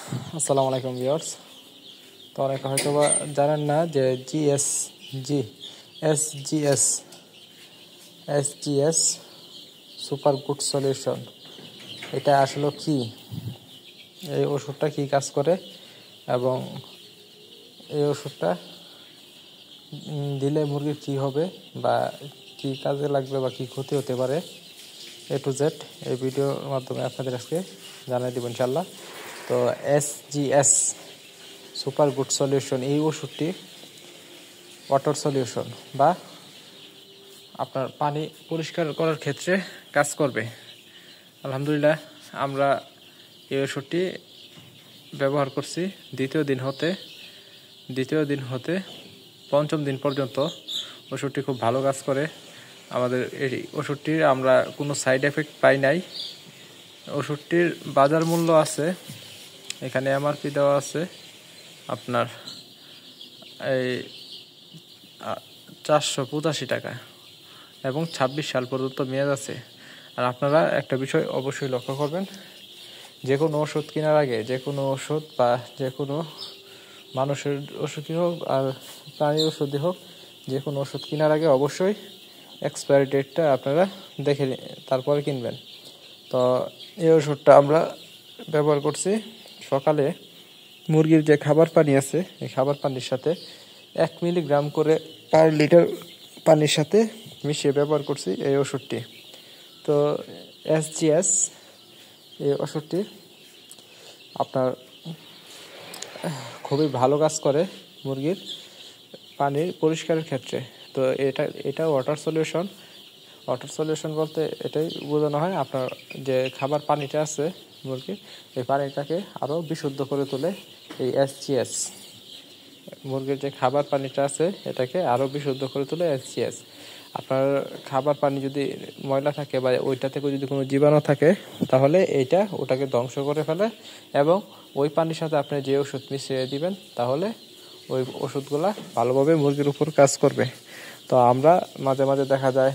আসসালামু আলাইকুম ভিউয়ার্স। তো অনেকে হয়তো বা জানেন না যে এসজিএস সুপার গুড সলিউশন এটা আসলে কি, এই ওষুধটা কি কাজ করে এবং এই ওষুধটা দিলে মুরগির কি হবে বা কি কাজে লাগবে বা কি ক্ষতি হতে পারে, A to Z এই ভিডিওর মাধ্যমে আপনাদের আজকে জানিয়ে দেব ইনশাল্লাহ। তো এসজিএস সুপার গুড সলিউশন এই ওষুধটি ওয়াটার সলিউশন বা আপনার পানি পরিষ্কার করার ক্ষেত্রে কাজ করবে। আলহামদুলিল্লাহ, আমরা এই ওষুধটি ব্যবহার করছি দ্বিতীয় দিন হতে পঞ্চম দিন পর্যন্ত ওষুধটি খুব ভালো কাজ করে। আমাদের এই ওষুধটির আমরা কোনো সাইড এফেক্ট পাই নাই। ওষুধটির বাজার মূল্য আছে, এখানে এমআরপি দেওয়া আছে আপনার এই 485 টাকা এবং 26 সাল পর্যন্ত মেয়াদ আছে। আর আপনারা একটা বিষয় অবশ্যই লক্ষ্য করবেন, যে কোনো ওষুধ কেনার আগে, যে কোনো ওষুধ বা যে কোনো মানুষের ওষুধই হোক আর প্রাণীর ওষুধই হোক, যে কোনো ওষুধ কেনার আগে অবশ্যই এক্সপায়ারি ডেটটা আপনারা দেখে তারপরে কিনবেন। তো এই ওষুধটা আমরা ব্যবহার করছি সকালে মুরগির যে খাবার পানি আছে, এই খাবার পানির সাথে 1 মিলিগ্রাম করে পার লিটার পানির সাথে মিশিয়ে ব্যবহার করছি এই ওষুধটি। তো এসজিএস এই ওষুধটি আপনার খুবই ভালো কাজ করে মুরগির পানির পরিষ্কারের ক্ষেত্রে। তো এটা ওয়াটার সলিউশন বলতে এটাই বোঝানো হয়, আপনার যে খাবার পানিটা আছে মুরগির, এই পানিটাকে আরও বিশুদ্ধ করে তোলে এই এসজিএস। মুরগির যে খাবার পানিটা আছে এটাকে আরও বিশুদ্ধ করে তোলে এসজিএস। আপনার খাবার পানি যদি ময়লা থাকে বা ওইটা থেকে যদি কোনো জীবাণু থাকে, তাহলে এইটা ওটাকে ধ্বংস করে ফেলে এবং ওই পানির সাথে আপনি যে ওষুধ মিশিয়ে দিবেন, তাহলে ওই ওষুধগুলা ভালোভাবে মুরগির উপর কাজ করবে। তো আমরা মাঝে মাঝে দেখা যায়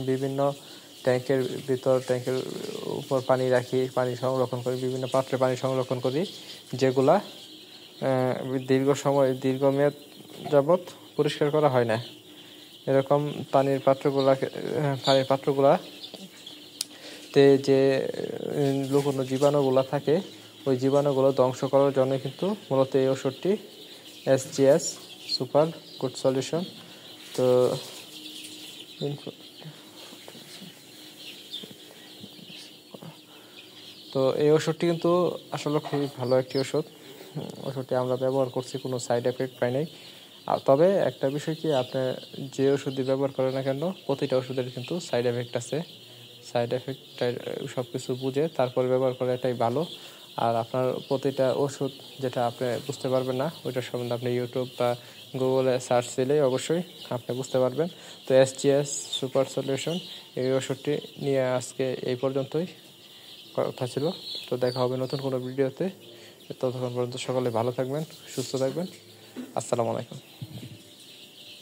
বিভিন্ন ট্যাঙ্কের উপর পানি রাখি, পানি সংরক্ষণ করি, বিভিন্ন পাত্রে পানি সংরক্ষণ করি, যেগুলা দীর্ঘমেয়াদ যাবৎ পরিষ্কার করা হয় না। এরকম পানির পাত্রগুলাতে যে লুকোনো জীবাণুগুলা থাকে, ওই জীবাণুগুলো ধ্বংস করার জন্য কিন্তু মূলত এই ওষুধটি এসজিএস সুপার গুড সলিউশন। তো এই ওষুধটি কিন্তু আসলে খুবই ভালো একটি ওষুধটি আমরা ব্যবহার করছি, কোনো সাইড এফেক্ট পাই নাই। তবে একটা বিষয় কি, আপনি যে ওষুধই ব্যবহার করেন না কেন, প্রতিটা ওষুধের কিন্তু সাইড এফেক্ট আছে। সাইড এফেক্ট সব কিছু বুঝে তারপর ব্যবহার করা এটাই ভালো। আর আপনার প্রতিটা ওষুধ যেটা আপনি বুঝতে পারবেন না, ওইটার সম্বন্ধে আপনি ইউটিউব বা গুগলে সার্চ দিলেই অবশ্যই আপনি বুঝতে পারবেন। তো এসজিএস সুপার সলিউশন এই ওষুধটি নিয়ে আজকে এই পর্যন্তই কথা ছিল। তো দেখা হবে নতুন কোনো ভিডিওতে। ততক্ষণ পর্যন্ত সকলে ভালো থাকবেন, সুস্থ থাকবেন। আসসালামু আলাইকুম।